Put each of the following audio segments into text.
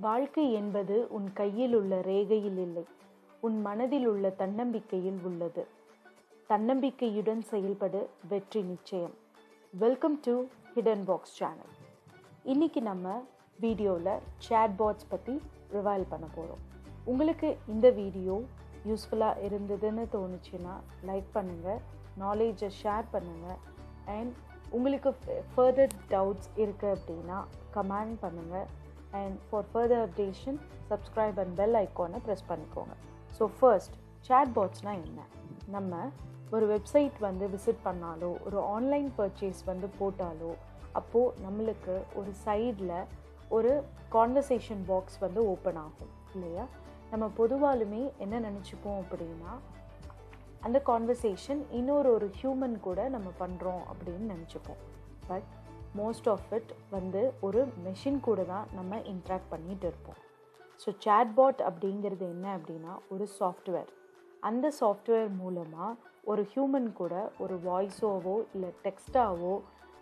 வாழ்க்கை என்பது உன் கையில் உள்ள ரேகையில் இல்லை, உன் மனதில் உள்ள தன்னம்பிக்கையில் உள்ளது. தன்னம்பிக்கையுடன் செயல்படு, வெற்றி நிச்சயம். Welcome to hidden box channel. இன்னைக்கு நம்ம வீடியோவில் chatbots பற்றி ரிவைல் பண்ண போகிறோம். உங்களுக்கு இந்த வீடியோ யூஸ்ஃபுல்லாக இருந்ததுன்னு தோணுச்சுன்னா லைக் பண்ணுங்கள், நாலேஜை ஷேர் பண்ணுங்கள். அண்ட் உங்களுக்கு ஃபர்தர் டவுட்ஸ் இருக்குது அப்படின்னா கமெண்ட் பண்ணுங்கள். And for further updation, subscribe and bell icon press பண்ணிக்கோங்க. ஸோ ஃபர்ஸ்ட் chatbotsனால் என்ன? நம்ம ஒரு வெப்சைட் விசிட் பண்ணாலோ, ஒரு ஆன்லைன் பர்ச்சேஸ் போட்டாலோ, அப்போது நம்மளுக்கு ஒரு சைடில் ஒரு கான்வர்சேஷன் பாக்ஸ் ஓப்பன் ஆகும் இல்லையா? நம்ம பொதுவாலுமே என்ன நினச்சிப்போம் அப்படின்னா, அந்த கான்வர்சேஷன் இன்னொரு ஹியூமன் கூட நம்ம பண்ணுறோம் அப்படின்னு நினச்சிப்போம். பட் மோஸ்ட் ஆஃப் இட் ஒரு மெஷின் கூட தான் நம்ம இன்ட்ராக்ட் பண்ணிகிட்டு இருப்போம். ஸோ chatbot அப்படிங்கிறது என்ன அப்படின்னா ஒரு சாஃப்ட்வேர். அந்த சாஃப்ட்வேர் மூலமாக ஒரு ஹியூமன் கூட ஒரு வாய்ஸோவோ இல்லை டெக்ஸ்டாவோ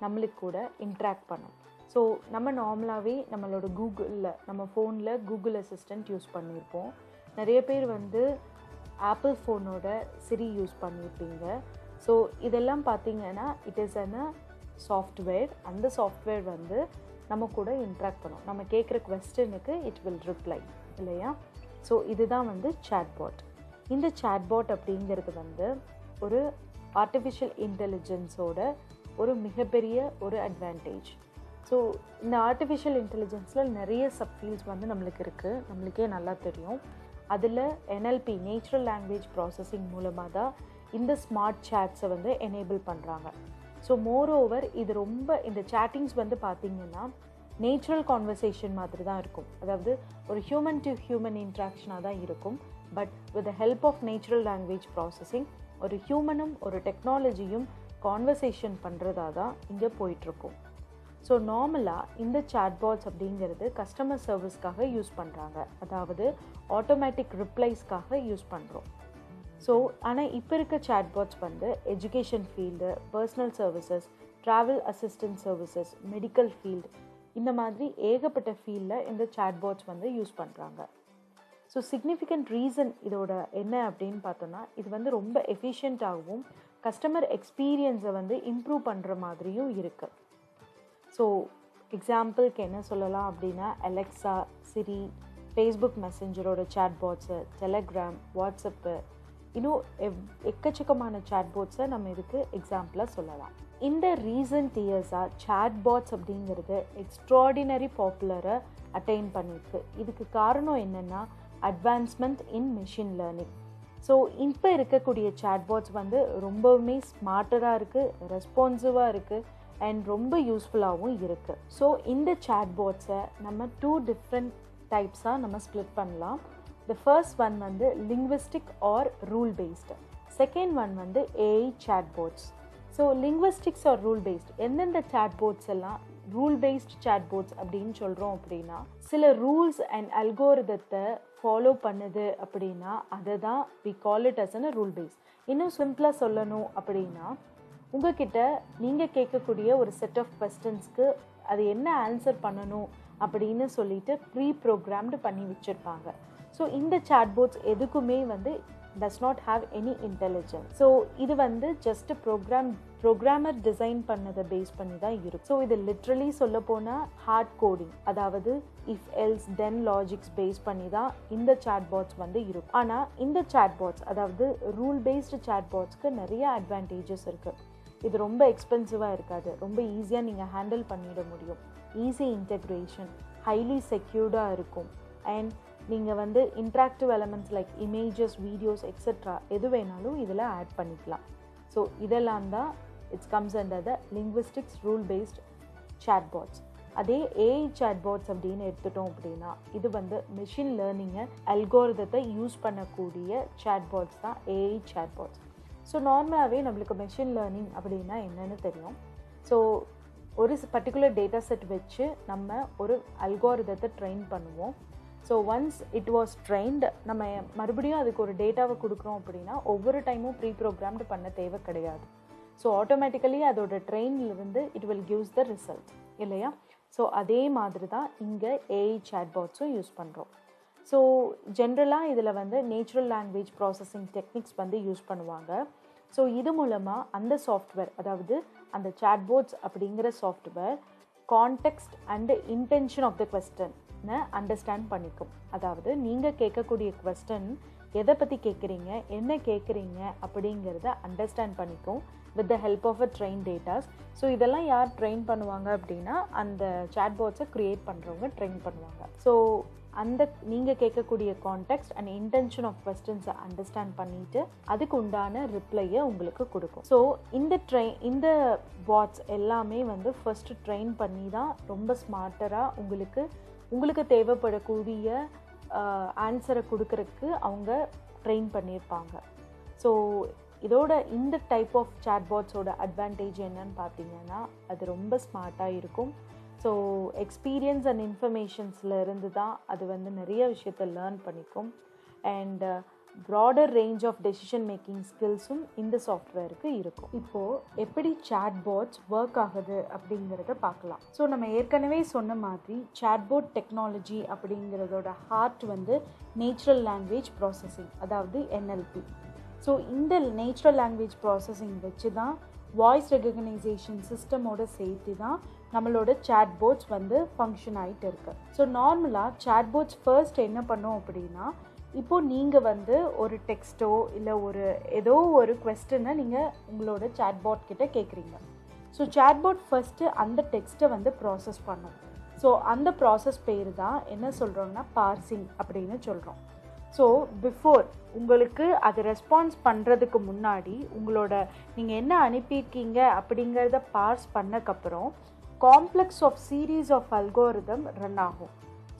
நம்மளுக்கு கூட இன்ட்ராக்ட் பண்ணும். ஸோ நம்ம நார்மலாகவே நம்மளோட நம்ம ஃபோனில் கூகுள் அசிஸ்டண்ட் யூஸ் பண்ணியிருப்போம். நிறைய பேர் ஆப்பிள் ஃபோனோட சிரி யூஸ் பண்ணியிருப்பீங்க. ஸோ இதெல்லாம் பார்த்திங்கன்னா இட் இஸ் சாஃப்ட்வேர். அந்த சாஃப்ட்வேர் நம்ம கூட இன்ட்ராக்ட் பண்ணும். நம்ம கேட்குற குவெஸ்டனுக்கு இட் வில் ரிப்ளை இல்லையா? ஸோ இதுதான் chatbot. இந்த chatbot அப்படிங்கிறது ஒரு ஆர்டிஃபிஷியல் இன்டெலிஜென்ஸோட ஒரு மிகப்பெரிய ஒரு அட்வான்டேஜ். ஸோ இந்த ஆர்டிஃபிஷியல் இன்டெலிஜென்ஸில் நிறைய சப்ஃபீல்ட்ஸ் நம்மளுக்கு இருக்குது, நம்மளுக்கே நல்லா தெரியும். அதில் NLP நேச்சுரல் லாங்குவேஜ் ப்ராசஸிங் மூலமாக தான் இந்த ஸ்மார்ட் சேட்ஸை எனேபிள் பண்ணுறாங்க. ஸோ மோரோவர் இது இந்த சேட்டிங்ஸ் பார்த்திங்கன்னா நேச்சுரல் கான்வர்சேஷன் மாதிரி தான் இருக்கும். அதாவது ஒரு ஹியூமன் டு ஹியூமன் இன்ட்ராக்ஷனாக தான் இருக்கும். But with the help of natural language processing ஒரு ஹியூமனும் ஒரு டெக்னாலஜியும் கான்வர்சேஷன் பண்ணுறதா தான் இங்கே போயிட்டுருக்கும். ஸோ நார்மலாக இந்த chatbots அப்படிங்கிறது கஸ்டமர் சர்வீஸ்க்காக யூஸ் பண்ணுறாங்க. அதாவது ஆட்டோமேட்டிக் ரிப்ளைஸ்க்காக யூஸ் பண்ணுறோம். ஸோ ஆனால் இப்போ இருக்க chatbots education field, personal services, travel assistant services, medical field, இந்த மாதிரி ஏகப்பட்ட ஃபீல்டில் இந்த chatbots யூஸ் பண்ணுறாங்க. ஸோ சிக்னிஃபிகண்ட் ரீசன் இதோட என்ன அப்படின்னு பார்த்தோன்னா, இது ரொம்ப எஃபிஷியண்ட்டாகவும் கஸ்டமர் எக்ஸ்பீரியன்ஸை இம்ப்ரூவ் பண்ணுற மாதிரியும் இருக்குது. ஸோ எக்ஸாம்பிளுக்கு என்ன சொல்லலாம் அப்படின்னா, அலெக்ஸா, சிரி, ஃபேஸ்புக் மெசஞ்சரோட chatbots, டெலகிராம், வாட்ஸ்அப்பு, இன்னும் எக்கச்சக்கமான chatbotsஸை நம்ம இதுக்கு எக்ஸாம்பிளாக சொல்லலாம். இந்த ரீசன்ட் இயர்ஸாக chatbots அப்படிங்கிறது எக்ஸ்ட்ராடினரி பாப்புலரை அட்டைன் பண்ணியிருக்கு. இதுக்கு காரணம் என்னென்னா அட்வான்ஸ்மெண்ட் இன் மெஷின் லேர்னிங். ஸோ இப்போ இருக்கக்கூடிய chatbots ரொம்பவுமே ஸ்மார்ட்டராக இருக்குது, ரெஸ்பான்சிவாக இருக்குது அண்ட் ரொம்ப யூஸ்ஃபுல்லாகவும் இருக்குது. ஸோ இந்த chatbotsஸை நம்ம 2 டிஃப்ரெண்ட் டைப்ஸாக நம்ம ஸ்ப்ளிட் பண்ணலாம். The first one linguistic or rule based. Second one AI chatbots. So linguistics or rule based. எந்தெந்த chatbots எல்லாம் rule based chatbots அப்படின்னு சொல்கிறோம் அப்படின்னா, சில ரூல்ஸ் அண்ட் அல்கோரிதத்தை ஃபாலோ பண்ணுது அப்படின்னா அதை தான் we call it as a rule based. இன்னும் சிம்பிளாக சொல்லணும் அப்படின்னா, உங்ககிட்ட நீங்கள் கேட்கக்கூடிய ஒரு செட் ஆஃப் கொஸ்டின்ஸ்க்கு அது என்ன ஆன்சர் பண்ணணும் அப்படின்னு சொல்லிட்டு ப்ரீ ப்ரோக்ராம்டு பண்ணி வச்சுருப்பாங்க. ஸோ இந்த chatbots எதுக்குமே does not have any intelligence. So இது ஜஸ்ட் ப்ரோக்ராமர் டிசைன் பண்ணதை பேஸ் பண்ணி தான் இருக்கும். ஸோ இது லிட்ரலி சொல்ல போனால் ஹார்ட் கோடிங், அதாவது if else then logics base பண்ணி தான் இந்த chatbots இருக்கும். ஆனால் இந்த chatbots, அதாவது ரூல் பேஸ்டு chatbotsக்கு நிறைய அட்வான்டேஜஸ் இருக்குது. இது ரொம்ப எக்ஸ்பென்சிவாக இருக்காது, ரொம்ப ஈஸியாக நீங்கள் ஹேண்டில் பண்ணிட முடியும். ஈஸி இன்டெக்ரேஷன், ஹைலி செக்யூர்டாக இருக்கும். அண்ட் நீங்கள் interactive elements like images, videos etcetera எது வேணாலும் இதில் ஆட் பண்ணிக்கலாம். ஸோ இதெல்லாம் தான் it's comes under the linguistics rule based chatbots. அதே AI chatbots அப்படின்னு எடுத்துட்டோம் அப்படின்னா, இது மெஷின் லேர்னிங்கை அல்கோரிதத்தை யூஸ் பண்ணக்கூடிய chatbots தான் AI chatbots. ஸோ நார்மலாகவே நம்மளுக்கு மெஷின் லேர்னிங் அப்படின்னா என்னென்னு தெரியும். ஸோ ஒரு பர்டிகுலர் டேட்டா செட் வச்சு நம்ம ஒரு அல்கோரிதத்தை ட்ரெயின் பண்ணுவோம். So once it was trained, நம்ம மறுபடியும் அதுக்கு ஒரு டேட்டாவை கொடுக்குறோம் அப்படின்னா ஒவ்வொரு டைமும் ப்ரீ ப்ரோக்ராம்டு பண்ண தேவை கிடையாது. ஸோ ஆட்டோமேட்டிக்கலி அதோட ட்ரெயின்லேருந்து it will gives the result இல்லையா? ஸோ அதே மாதிரி தான் இங்கே ஏஐ chatbotsம் யூஸ் பண்ணுறோம். ஸோ ஜென்ரலாக இதில் வந்து நேச்சுரல் லாங்குவேஜ் ப்ராசஸிங் டெக்னிக்ஸ் வந்து யூஸ் பண்ணுவாங்க. ஸோ இது மூலமாக அந்த சாஃப்ட்வேர், அதாவது அந்த chatbots அப்படிங்கிற software context and intention of the கொஸ்டினை அண்டர்ஸ்டாண்ட் பண்ணிக்கும். அதாவது நீங்கள் கேட்கக்கூடிய கொஸ்டின் எதை பற்றி கேட்குறீங்க, என்ன கேட்குறீங்க அப்படிங்கிறத அண்டர்ஸ்டாண்ட் பண்ணிக்கும் with the help of a train datas. So இதெல்லாம் யார் ட்ரெயின் பண்ணுவாங்க அப்படின்னா அந்த chatbotsஸை க்ரியேட் பண்ணுறவங்க ட்ரெயின் பண்ணுவாங்க. ஸோ அந்த நீங்கள் கேட்கக்கூடிய கான்டெக்ஸ்ட் அண்ட் இன்டென்ஷன் ஆஃப் கொஸ்டின்ஸை அண்டர்ஸ்டாண்ட் பண்ணிவிட்டு அதுக்கு உண்டான ரிப்ளையை உங்களுக்கு கொடுக்கும். ஸோ இந்த பாட்ஸ் எல்லாமே வந்து ஃபர்ஸ்ட் ட்ரெயின் பண்ணி தான் ரொம்ப ஸ்மார்ட்டராக உங்களுக்கு தேவைப்படக்கூடிய ஆன்சரை கொடுக்கறதுக்கு அவங்க ட்ரெயின் பண்ணியிருப்பாங்க. ஸோ இதோட இந்த டைப் ஆஃப் chatbotsோட அட்வான்டேஜ் என்னன்னு பார்த்தீங்கன்னா அது ரொம்ப ஸ்மார்ட்டாக இருக்கும். ஸோ எக்ஸ்பீரியன்ஸ் அண்ட் இன்ஃபர்மேஷன்ஸில் இருந்து தான் அது வந்து நிறைய விஷயத்தை லேர்ன் பண்ணிக்கும். And broader range of decision making ஸ்கில்ஸும் இந்த சாஃப்ட்வேருக்கு இருக்கும். இப்போது எப்படி chatbots ஒர்க் ஆகுது அப்படிங்கிறத பார்க்கலாம். ஸோ நம்ம ஏற்கனவே சொன்ன மாதிரி chatbot டெக்னாலஜி அப்படிங்கிறதோட ஹார்ட் வந்து நேச்சுரல் லாங்குவேஜ் ப்ராசஸிங், அதாவது NLP. ஸோ இந்த நேச்சுரல் லாங்குவேஜ் ப்ராசஸிங் வச்சு தான் வாய்ஸ் ரெகக்னைசேஷன் சிஸ்டமோட சேர்த்து தான் நம்மளோட chatbots வந்து ஃபங்க்ஷன் ஆகிட்டு இருக்கு. ஸோ நார்மலாக chatbots ஃபர்ஸ்ட் என்ன பண்ணோம் அப்படின்னா, இப்போது நீங்கள் வந்து ஒரு டெக்ஸ்ட்டோ இல்லை ஏதோ ஒரு கொஸ்டினை நீங்கள் உங்களோட chatbot கிட்ட கேட்குறீங்க. ஸோ chatbot ஃபஸ்ட்டு அந்த டெக்ஸ்ட்டை வந்து ப்ராசஸ் பண்ணும். ஸோ அந்த ப்ராசஸ் பேர் தான் என்ன சொல்கிறோம்னா பார்சிங் அப்படின்னு சொல்கிறோம். ஸோ பிஃபோர் உங்களுக்கு அது ரெஸ்பான்ஸ் பண்ணுறதுக்கு முன்னாடி நீங்கள் என்ன அனுப்பியிருக்கீங்க அப்படிங்கிறத பார்ஸ் பண்ணக்கப்புறம் complex of series of algorithm run ஆகும்.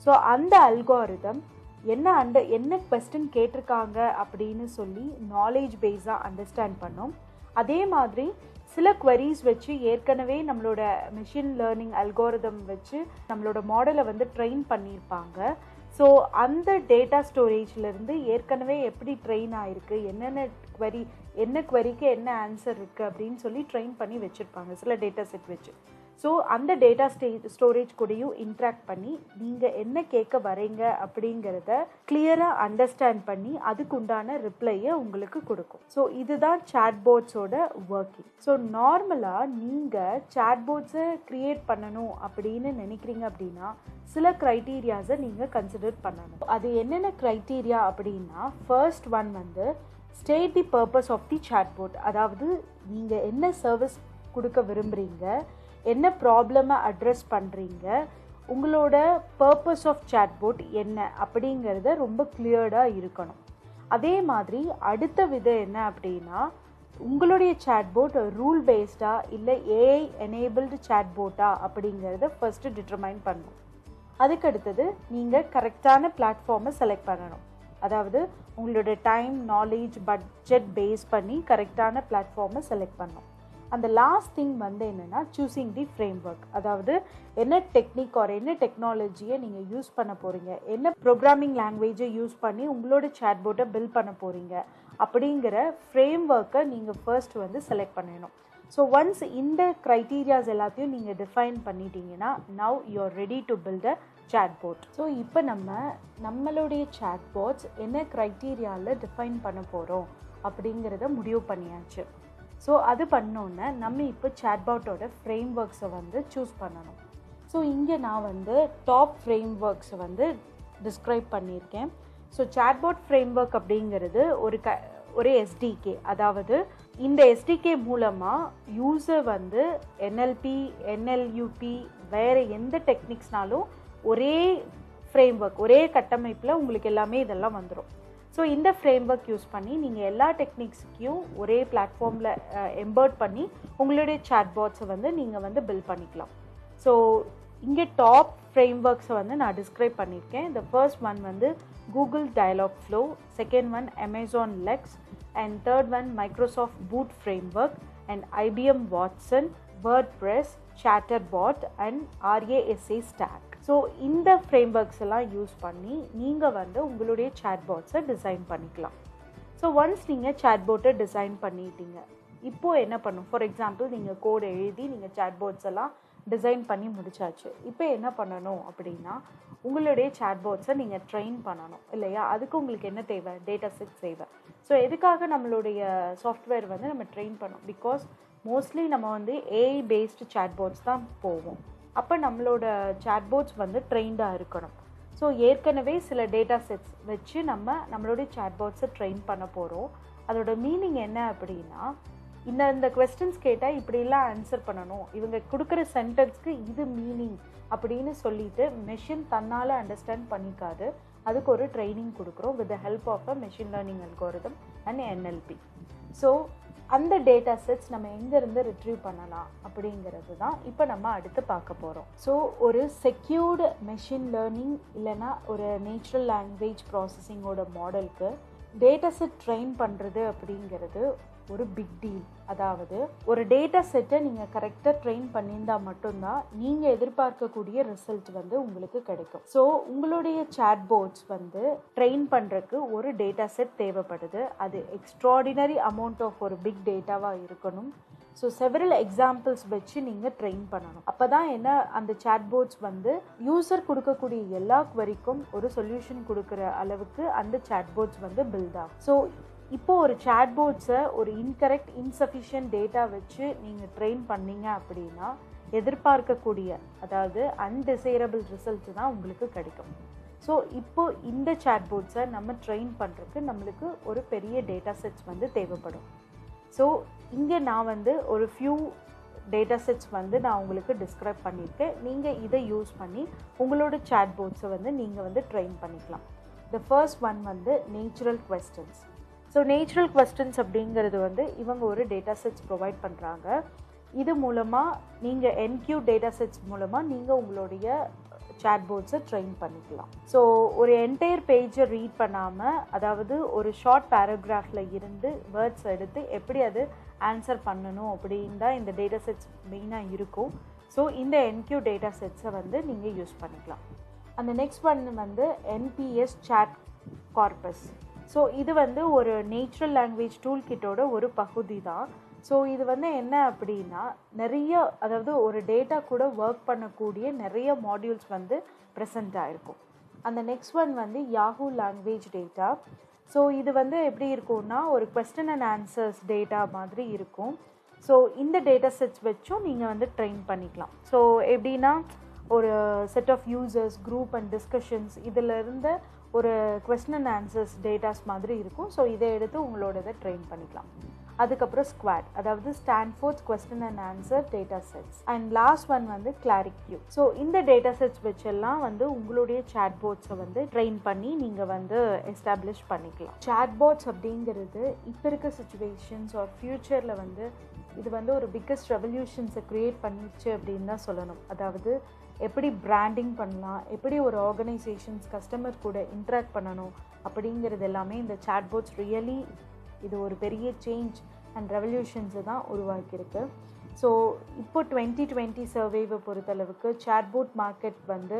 ஸோ அந்த அல்கோரிதம் என்ன கொஸ்டின் கேட்டிருக்காங்க அப்படின்னு சொல்லி நாலேஜ் பேஸாக அண்டர்ஸ்டாண்ட் பண்ணோம். அதே மாதிரி சில queries வச்சு ஏற்கனவே நம்மளோட மெஷின் லேர்னிங் அல்கோரிதம் வச்சு நம்மளோட மாடலை வந்து ட்ரெயின் பண்ணியிருப்பாங்க. ஸோ அந்த டேட்டா ஸ்டோரேஜ்லேருந்து ஏற்கனவே எப்படி ட்ரெயின் ஆகிருக்கு, என்ன queryக்கு என்ன ஆன்சர் இருக்குது அப்படின்னு சொல்லி ட்ரெயின் பண்ணி வச்சுருப்பாங்க சில டேட்டா செட் வச்சு. ஸோ அந்த டேட்டா ஸ்டோரேஜ் கூடயும் இன்ட்ராக்ட் பண்ணி நீங்கள் என்ன கேட்க வரீங்க அப்படிங்கிறத கிளியராக அண்டர்ஸ்டாண்ட் பண்ணி அதுக்கு உண்டான ரிப்ளையை உங்களுக்கு கொடுக்கும். ஸோ இதுதான் chatbotsோட ஒர்க்கிங். ஸோ நார்மலாக நீங்கள் chatbotsஸை க்ரியேட் பண்ணணும் அப்படின்னு நினைக்கிறீங்க அப்படின்னா சில க்ரைட்டீரியாஸை நீங்கள் கன்சிடர் பண்ணணும். அது என்னென்ன க்ரைட்டீரியா அப்படின்னா, ஃபர்ஸ்ட் ஒன் வந்து state the purpose of the chatbot. அதாவது நீங்கள் என்ன சர்வீஸ் கொடுக்க விரும்புகிறீங்க, என்ன ப்ராப்ளமை அட்ரஸ் பண்ணுறீங்க, உங்களோட பர்பஸ் ஆஃப் chatbot என்ன அப்படிங்கிறத ரொம்ப கிளியர்டாக இருக்கணும். அதே மாதிரி அடுத்த விதம் என்ன அப்படின்னா, உங்களுடைய chatbot ரூல் பேஸ்டா இல்லை ஏஐ எனேபிள்டு chatbotஆ அப்படிங்கிறத ஃபர்ஸ்ட்டு டிட்டர்மைன் பண்ணணும். அதுக்கடுத்தது நீங்கள் கரெக்டான பிளாட்ஃபார்மை செலக்ட் பண்ணணும். அதாவது உங்களோட டைம், நாலேஜ், பட்ஜெட் பேஸ் பண்ணி கரெக்டான பிளாட்ஃபார்மை செலக்ட் பண்ணணும். அந்த லாஸ்ட் திங் வந்து என்னென்னா சூஸிங் தி ஃப்ரேம் ஒர்க். அதாவது என்ன டெக்னிக் என்ன டெக்னாலஜியை நீங்கள் யூஸ் பண்ண போகிறீங்க, என்ன ப்ரோக்ராமிங் லாங்குவேஜை யூஸ் பண்ணி உங்களோட chatbotஐ பில்ட் பண்ண போகிறீங்க அப்படிங்கிற ஃப்ரேம் ஒர்க்கை நீங்கள் ஃபர்ஸ்ட் வந்து செலக்ட் பண்ணணும். ஸோ ஒன்ஸ் இந்த க்ரைட்டீரியாஸ் எல்லாத்தையும் நீங்கள் டிஃபைன் பண்ணிட்டீங்கன்னா now you are ready to build a chatbot. So இப்போ நம்மளுடைய chatbots என்ன க்ரைட்டீரியாவில் டிஃபைன் பண்ண போகிறோம் அப்படிங்கிறத முடிவு பண்ணியாச்சு. ஸோ அது பண்ணோன்னே நம்ம இப்போ chatbotோட ஃப்ரேம் ஒர்க்ஸை வந்து சூஸ் பண்ணணும். ஸோ இங்கே நான் வந்து டாப் ஃப்ரேம் ஒர்க்ஸை வந்து டிஸ்கிரைப் பண்ணியிருக்கேன். ஸோ chatbot ஃப்ரேம் ஒர்க் அப்படிங்கிறது ஒரு எஸ்டிகே. அதாவது இந்த எஸ்டிகே மூலமாக யூசர் வந்து NLP, NLUP வேறு எந்த டெக்னிக்ஸ்னாலும் ஒரே ஃப்ரேம் ஒர்க், ஒரே கட்டமைப்பில் உங்களுக்கு எல்லாமே இதெல்லாம் வந்துடும். ஸோ இந்த ஃப்ரேம் ஒர்க் யூஸ் பண்ணி நீங்கள் எல்லா டெக்னிக்ஸையும் ஒரே பிளாட்ஃபார்மில் எம்பர்ட் பண்ணி உங்களுடைய chatbotsஸை வந்து நீங்கள் வந்து பில்ட் பண்ணிக்கலாம். ஸோ இங்கே டாப் ஃப்ரேம் ஒர்க்ஸை வந்து நான் டிஸ்கிரைப் பண்ணியிருக்கேன். இந்த ஃபர்ஸ்ட் ஒன் வந்து Google Dialogflow, second one Amazon Lex, and third one Microsoft Bot and IBM Watson, WordPress, chatterbot and RASA stack. So இந்த ஃப்ரேம் ஒர்க்ஸ் எல்லாம் use பண்ணி நீங்கள் வந்து உங்களுடைய chatbotsஸை டிசைன் பண்ணிக்கலாம். ஸோ ஒன்ஸ் நீங்கள் chatbotஐ டிசைன் பண்ணிட்டீங்க, இப்போது என்ன பண்ணும், ஃபார் எக்ஸாம்பிள் நீங்கள் கோட் எழுதி நீங்கள் chatbots எல்லாம் டிசைன் பண்ணி முடிச்சாச்சு. இப்போ என்ன பண்ணணும் அப்படின்னா, உங்களுடைய chatbots-ஐ நீங்கள் ட்ரெயின் பண்ணணும் இல்லையா? அதுக்கு உங்களுக்கு என்ன தேவை? டேட்டா செட்ஸ் தேவை. ஸோ எதுக்காக நம்மளுடைய சாஃப்ட்வேர் வந்து நம்ம ட்ரெயின் பண்ணோம்? பிகாஸ் மோஸ்ட்லி நம்ம வந்து ஏஐ பேஸ்டு chatbots தான் போவோம். அப்போ நம்மளோட chatbots வந்து ட்ரெயின்டாக இருக்கணும். ஸோ ஏற்கனவே சில டேட்டா செட்ஸ் வச்சு நம்மளுடைய chatbots-ஐ ட்ரெயின் பண்ண போகிறோம். அதோட மீனிங் என்ன அப்படின்னா, இந்த கொஸ்டின்ஸ் கேட்டால் இப்படிலாம் ஆன்சர் பண்ணணும், இவங்க கொடுக்குற சென்டென்ஸ்க்கு இது மீனிங் அப்படின்னு சொல்லிட்டு மெஷின் தன்னால் அண்டர்ஸ்டாண்ட் பண்ணிக்காது. அதுக்கு ஒரு ட்ரைனிங் கொடுக்குறோம் with the help of a machine learning algorithm and NLP. So அந்த டேட்டா செட்ஸ் நம்ம எங்கேருந்து ரிட்ரீவ் பண்ணலாம் அப்படிங்கிறது தான் இப்போ நம்ம அடுத்து பார்க்க போகிறோம். ஸோ ஒரு செக்யூர்டு மெஷின் லேர்னிங் இல்லைனா ஒரு நேச்சுரல் லாங்குவேஜ் ப்ராசஸிங்கோட மாடலுக்கு டேட்டா செட் ட்ரெயின் பண்ணுறது அப்படிங்கிறது ஒரு பிக் டீல். அதாவது ஒரு டேட்டா செட்டை நீங்கள் கரெக்டாக ட்ரெயின் பண்ணியிருந்தால் மட்டும்தான் நீங்கள் எதிர்பார்க்கக்கூடிய ரிசல்ட் வந்து உங்களுக்கு கிடைக்கும். ஸோ உங்களுடைய chatbots வந்து ட்ரெயின் பண்ணுறதுக்கு ஒரு டேட்டா செட் தேவைப்படுது. அது எக்ஸ்ட்ராடினரி அமௌண்ட் ஆஃப் ஒரு பிக் டேட்டாவாக இருக்கணும். ஸோ செவரல் எக்ஸாம்பிள்ஸ் வச்சு நீங்கள் ட்ரெயின் பண்ணணும். அப்போ தான் என்ன அந்த chatbots வந்து யூசர் கொடுக்கக்கூடிய எல்லா குவரிக்கும் ஒரு சொல்யூஷன் கொடுக்குற அளவுக்கு அந்த chatbots வந்து பில்ட் ஆகும். ஸோ இப்போ ஒரு chatbots-ஐ ஒரு இன்கரெக்ட் இன்சஃபிஷியன்ட் டேட்டா வச்சு நீங்கள் ட்ரெயின் பண்ணீங்க அப்படின்னா எதிர்பார்க்கக்கூடிய அதாவது அன்டிசைரபிள் ரிசல்ட் தான் உங்களுக்கு கிடைக்கும். ஸோ இப்போ இந்த chatbots-ஐ நம்ம ட்ரெயின் பண்ணுறதுக்கு நம்மளுக்கு ஒரு பெரிய டேட்டா செட்ஸ் வந்து தேவைப்படும். ஸோ இங்கே நான் வந்து ஒரு ஃபியூ டேட்டா செட்ஸ் வந்து நான் உங்களுக்கு டிஸ்கிரைப் பண்ணியிருக்கேன். நீங்கள் இதை யூஸ் பண்ணி உங்களோட chatbots-ஐ வந்து நீங்கள் வந்து ட்ரெயின் பண்ணிக்கலாம். த ஃபர்ஸ்ட் ஒன் வந்து natural questions. So natural questions அப்படிங்கிறது வந்து இவங்க ஒரு டேட்டா செட்ஸ் ப்ரொவைட் பண்ணுறாங்க. இது மூலமாக நீங்கள் என்கியூ டேட்டா செட்ஸ் மூலமாக நீங்கள் உங்களுடைய chatbots-ஐ ட்ரெயின் பண்ணிக்கலாம். ஸோ ஒரு என்டையர் பேஜை ரீட் பண்ணாமல், அதாவது ஒரு ஷார்ட் பேராகிராஃபில் இருந்து வேர்ட்ஸ் எடுத்து எப்படி அது ஆன்சர் பண்ணணும் அப்படின்னு தான் இந்த டேட்டா செட்ஸ் மெயினாக இருக்கும். ஸோ இந்த என்கியூ டேட்டா செட்ஸை வந்து நீங்கள் யூஸ் பண்ணிக்கலாம். அந்த நெக்ஸ்ட் ஒன் வந்து என்பிஎஸ் சாட் கார்பஸ். ஸோ இது வந்து ஒரு நேச்சுரல் லாங்குவேஜ் டூல் கிட்டோட ஒரு பகுதி தான். ஸோ இது வந்து என்ன அப்படின்னா நிறைய, அதாவது ஒரு டேட்டா கூட ஒர்க் பண்ணக்கூடிய நிறைய மாடியூல்ஸ் வந்து ப்ரெசென்ட் ஆகிருக்கும். அந்த நெக்ஸ்ட் ஒன் வந்து யாஹூ லாங்குவேஜ் டேட்டா. ஸோ இது வந்து எப்படி இருக்கும்னா ஒரு கொஸ்டின் அண்ட் ஆன்சர்ஸ் டேட்டா மாதிரி இருக்கும். ஸோ இந்த டேட்டா செட்ஸ் வச்சும் நீங்கள் வந்து ட்ரெயின் பண்ணிக்கலாம். ஸோ எப்படின்னா ஒரு set of users, group and discussions இதில் இருந்த ஒரு கொஸ்டின் அண்ட் ஆன்சர்ஸ் டேட்டாஸ் மாதிரி இருக்கும். ஸோ இதை எடுத்து உங்களோட இதை ட்ரெயின் பண்ணிக்கலாம். அதுக்கப்புறம் ஸ்குவாட், அதாவது Stanford's question and answer data sets. And last one வந்து கிளாரிக்யூ. ஸோ இந்த டேட்டா செட்ஸ் வச்செல்லாம் வந்து உங்களுடைய chatbots-ஐ வந்து ட்ரெயின் பண்ணி நீங்கள் வந்து எஸ்டாப்ளிஷ் பண்ணிக்கலாம். chatbots அப்படிங்கிறது இப்போ இருக்க சுச்சுவேஷன்ஸ் ஆர் ஃப்யூச்சரில் வந்து இது வந்து ஒரு பிக்கஸ்ட் ரெவல்யூஷன்ஸை க்ரியேட் பண்ணிடுச்சு அப்படின்னு தான் சொல்லணும். அதாவது எப்படி பிராண்டிங் பண்ணலாம், எப்படி ஒரு ஆர்கனைசேஷன்ஸ் கஸ்டமர் கூட இன்ட்ராக்ட் பண்ணணும் அப்படிங்கிறது எல்லாமே இந்த chatbots ரியலி இது ஒரு பெரிய சேஞ்ச் அண்ட் ரெவல்யூஷன்ஸை தான் உருவாக்கியிருக்கு. ஸோ இப்போ 2020 சர்வேவை பொறுத்தளவுக்கு chatbot மார்க்கெட் வந்து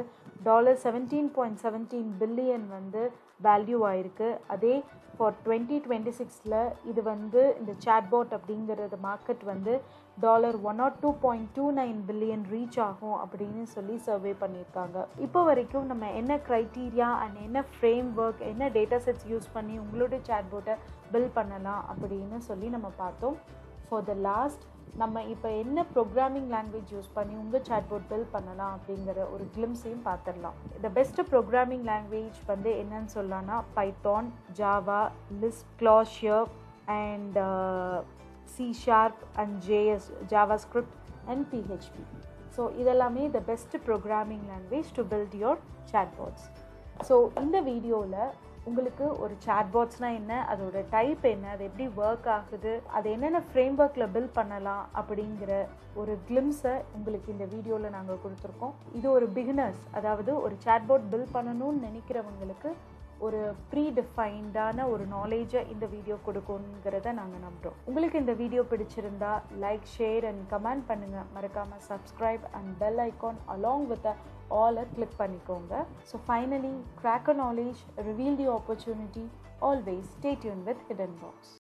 $17.17 பில்லியன் வந்து வேல்யூ ஆயிருக்கு. அதே ஃபார் 2026 இது வந்து இந்த chatbot அப்படிங்கிறது மார்க்கெட் வந்து $102.29 பில்லியன் ரீச் ஆகும் அப்படின்னு சொல்லி சர்வே பண்ணியிருக்காங்க. இப்போ வரைக்கும் நம்ம என்ன க்ரைட்டீரியா அண்ட் என்ன ஃப்ரேம் ஒர்க், என்ன டேட்டா செட்ஸ் யூஸ் பண்ணி உங்களோட chatbot-ஐ பில்ட் பண்ணலாம் அப்படின்னு சொல்லி நம்ம பார்த்தோம். ஃபார் த லாஸ்ட் நம்ம இப்போ என்ன ப்ரோக்ராமிங் லாங்குவேஜ் யூஸ் பண்ணி உங்கள் chatbot பில்ட் பண்ணலாம் அப்படிங்கிற ஒரு கிளிம்ஸையும் பார்த்துடலாம். த பெஸ்ட்டு ப்ரோக்ராமிங் லாங்குவேஜ் வந்து என்னன்னு சொல்லலாம்னா Python, Java, Lisp, Clojure and C# and JS, JavaScript and PHP. So இதெல்லாமே the best programming language to build your chatbots. ஸோ இந்த வீடியோவில் உங்களுக்கு ஒரு chatbotsனால் என்ன, அதோட டைப் என்ன, அது எப்படி ஒர்க் ஆகுது, அது என்னென்ன ஃப்ரேம் ஒர்க்கில் பில்ட் பண்ணலாம் அப்படிங்கிற ஒரு கிளிம்ஸை உங்களுக்கு இந்த வீடியோவில் நாங்கள் கொடுத்துருக்கோம். இது ஒரு பிகினர்ஸ், அதாவது ஒரு chatbot பில்ட் பண்ணணும்னு நினைக்கிறவங்களுக்கு ஒரு ப்ரீ டிஃபைன்டான ஒரு நாலேஜை இந்த வீடியோ கொடுக்குங்கிறத நாங்கள் நம்புகிறோம். உங்களுக்கு இந்த வீடியோ பிடிச்சிருந்தா லைக், ஷேர் அண்ட் கமெண்ட் பண்ணுங்கள். மறக்காமல் subscribe and bell icon along with ஆலை கிளிக் பண்ணிக்கோங்க. So finally, crack a knowledge, reveal the opportunity, always stay tuned with Hidden Box.